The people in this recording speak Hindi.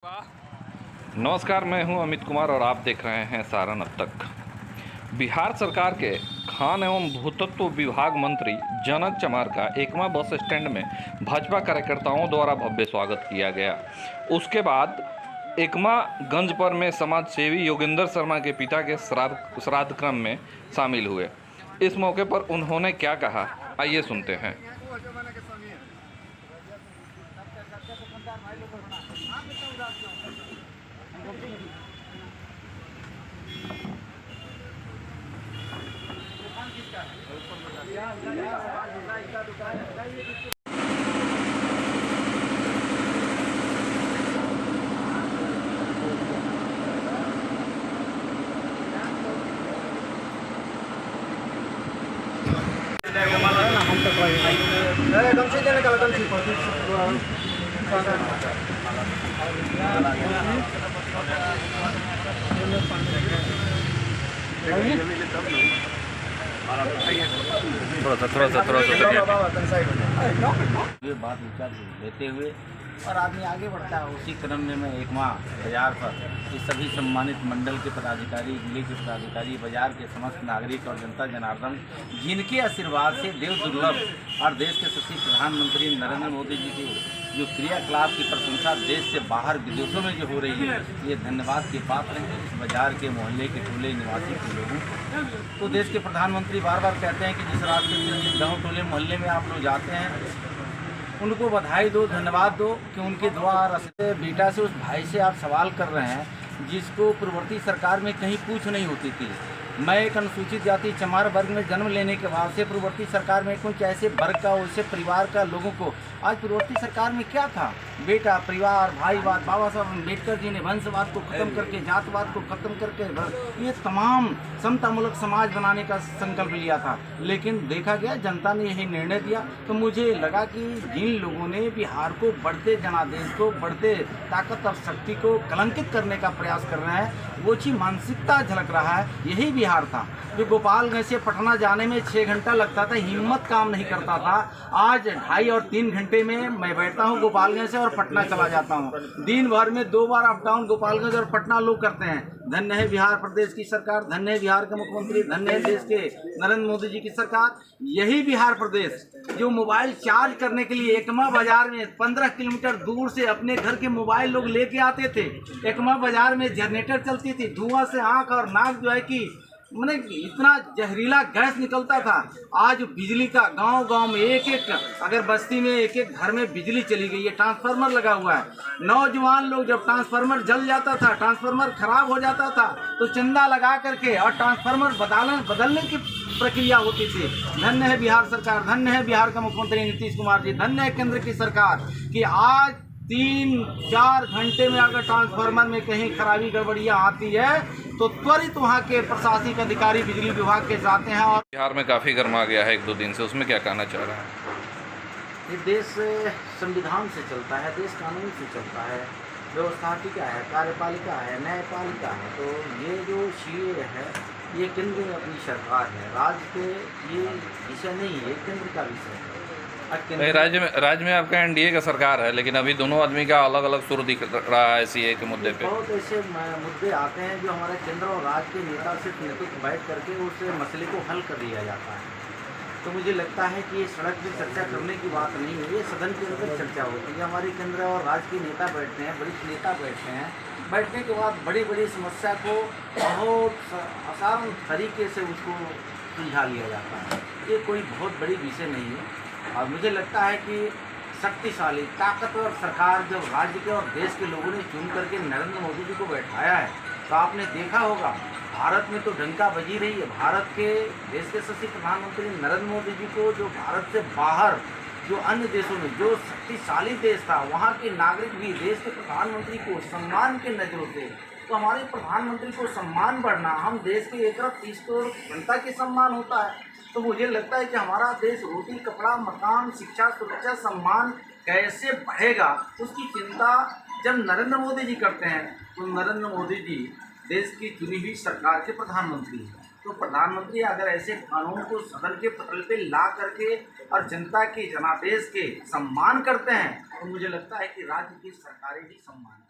नमस्कार, मैं हूं अमित कुमार और आप देख रहे हैं सारण अब तक। बिहार सरकार के खान एवं भूतत्व विभाग मंत्री जनक चमार का एकमा बस स्टैंड में भाजपा कार्यकर्ताओं द्वारा भव्य स्वागत किया गया। उसके बाद एकमा गंज पर में समाज सेवी योगेंद्र शर्मा के पिता के श्राद्ध क्रम में शामिल हुए। इस मौके पर उन्होंने क्या कहा, आइए सुनते हैं। थोड़ा सा ये बात विचार लेते हुए और आदमी आगे बढ़ता है। उसी क्रम में मैं एकमा बाजार पर इस सभी सम्मानित मंडल के पदाधिकारी, जिले के पदाधिकारी, बाजार के समस्त नागरिक और जनता जनार्दन, जिनके आशीर्वाद से देव दुर्लभ और देश के सच्चे प्रधानमंत्री नरेंद्र मोदी जी के जो क्रियाकलाप की प्रशंसा देश से बाहर विदेशों में जो हो रही है, ये धन्यवाद के पात्र हैं। इस बाजार के मोहल्ले के टोले निवासी के लोगों तो देश के प्रधानमंत्री बार बार कहते हैं कि जिस रास्ते में, जिस गाँव टोले मोहल्ले में आप लोग जाते हैं, उनको बधाई दो, धन्यवाद दो कि उनके द्वारा बेटा से, उस भाई से आप सवाल कर रहे हैं जिसको पूर्ववर्ती सरकार में कहीं पूछ नहीं होती थी। मैं एक अनुसूचित जाति चमार वर्ग में जन्म लेने के बाद से पूर्ववर्ती सरकार में कुछ ऐसे वर्ग का, वैसे परिवार का लोगों को, आज पूर्ववर्ती सरकार में क्या था, बेटा, परिवार, भाईवाद, बाबा साहब अम्बेडकर जी ने वंशवाद को खत्म करके, जातवाद को खत्म करके ये तमाम समतामूलक समाज बनाने का संकल्प लिया था। लेकिन देखा गया जनता ने यही निर्णय दिया। तो मुझे लगा कि जिन लोगों ने बिहार को बढ़ते जनादेश को, बढ़ते ताकत और शक्ति को कलंकित करने का प्रयास कर रहे हैं, वो चीज मानसिकता झलक रहा है। यही बिहार था जो गोपालगंज से पटना जाने में 6 घंटा लगता था, हिम्मत काम नहीं करता था। आज 2.5 और 3 घंटे में मैं बैठता हूँ गोपालगंज से और पटना चला जाता हूँ। दिन भर में 2 बार अप डाउन गोपालगंज और पटना लोग करते हैं। धन्य है बिहार प्रदेश की सरकार, धन्य है बिहार के मुख्यमंत्री, धन्य है देश के नरेंद्र मोदी जी की सरकार। यही बिहार प्रदेश जो मोबाइल चार्ज करने के लिए एकमा बाजार में 15 किलोमीटर दूर से अपने घर के मोबाइल लोग लेके आते थे। एकमा बाजार में जनरेटर चलती थी, धुआं से आंख और नाक जो है कि मैंने इतना जहरीला गैस निकलता था। आज बिजली का गांव-गांव में एक अगर बस्ती में एक घर में बिजली चली गई है, ट्रांसफार्मर लगा हुआ है। नौजवान लोग जब ट्रांसफार्मर जल जाता था, ट्रांसफार्मर खराब हो जाता था, तो चंदा लगा करके और ट्रांसफार्मर बदलने की प्रक्रिया होती थी। धन्य है बिहार सरकार, धन्य है बिहार का मुख्यमंत्री नीतीश कुमार जी, धन्य है केंद्र की सरकार कि आज 3-4 घंटे में अगर ट्रांसफार्मर में कहीं खराबी गड़बड़ियाँ आती है तो त्वरित वहाँ के प्रशासनिक अधिकारी बिजली विभाग के जाते हैं। और बिहार में काफ़ी गर्मा गया है 1-2 दिन से, उसमें क्या कहना चाह रहे हैं? ये देश संविधान से चलता है, देश कानून से चलता है, व्यवस्थापिका है, कार्यपालिका है, न्यायपालिका है। तो ये जो सीए है, ये केंद्र में अपनी सरकार है, राज्य के ये विषय नहीं है, केंद्र का विषय है। राज्य में आपका एनडीए का सरकार है, लेकिन अभी दोनों आदमी का अलग अलग सुर दिख रहा है सीए के मुद्दे पे। बहुत ऐसे मुद्दे आते हैं जो हमारे केंद्र और राज्य के नेता सिर्फ नेतृत्व बैठ करके उस मसले को हल कर दिया जाता है। तो मुझे लगता है कि ये सड़क पर चर्चा करने की बात नहीं है, ये सदन के अंदर चर्चा होती है। हमारे केंद्र और राज्य के नेता बैठते हैं, वरिष्ठ नेता बैठते हैं, बैठने के बाद बड़ी बड़ी समस्या को बहुत आसान तरीके से उसको सुलझा लिया जाता है। ये कोई बहुत बड़ी विषय नहीं है। और मुझे लगता है कि शक्तिशाली, ताकतवर सरकार जब राज्य के और देश के लोगों ने चुन करके नरेंद्र मोदी जी को बैठाया है, तो आपने देखा होगा भारत में तो डंका बजी रही है। भारत के देश के सच्चे प्रधानमंत्री नरेंद्र मोदी जी को जो भारत से बाहर जो अन्य देशों में जो शक्तिशाली देश था, वहाँ के नागरिक भी देश के प्रधानमंत्री को सम्मान के नज़रों से, तो हमारे प्रधानमंत्री को सम्मान बढ़ना, हम देश के एक तरफ 30 करोड़ जनता के सम्मान होता है, तो मुझे लगता है कि हमारा देश रोटी, कपड़ा, मकान, शिक्षा, सुरक्षा, सम्मान कैसे बढ़ेगा, उसकी चिंता जब नरेंद्र मोदी जी करते हैं। तो नरेंद्र मोदी जी देश की चुनी हुई सरकार के प्रधानमंत्री हैं। तो प्रधानमंत्री अगर ऐसे कानून को सदन के पटल पे ला करके और जनता के, जनादेश के सम्मान करते हैं, तो मुझे लगता है कि राज्य की सरकारें भी सम्मान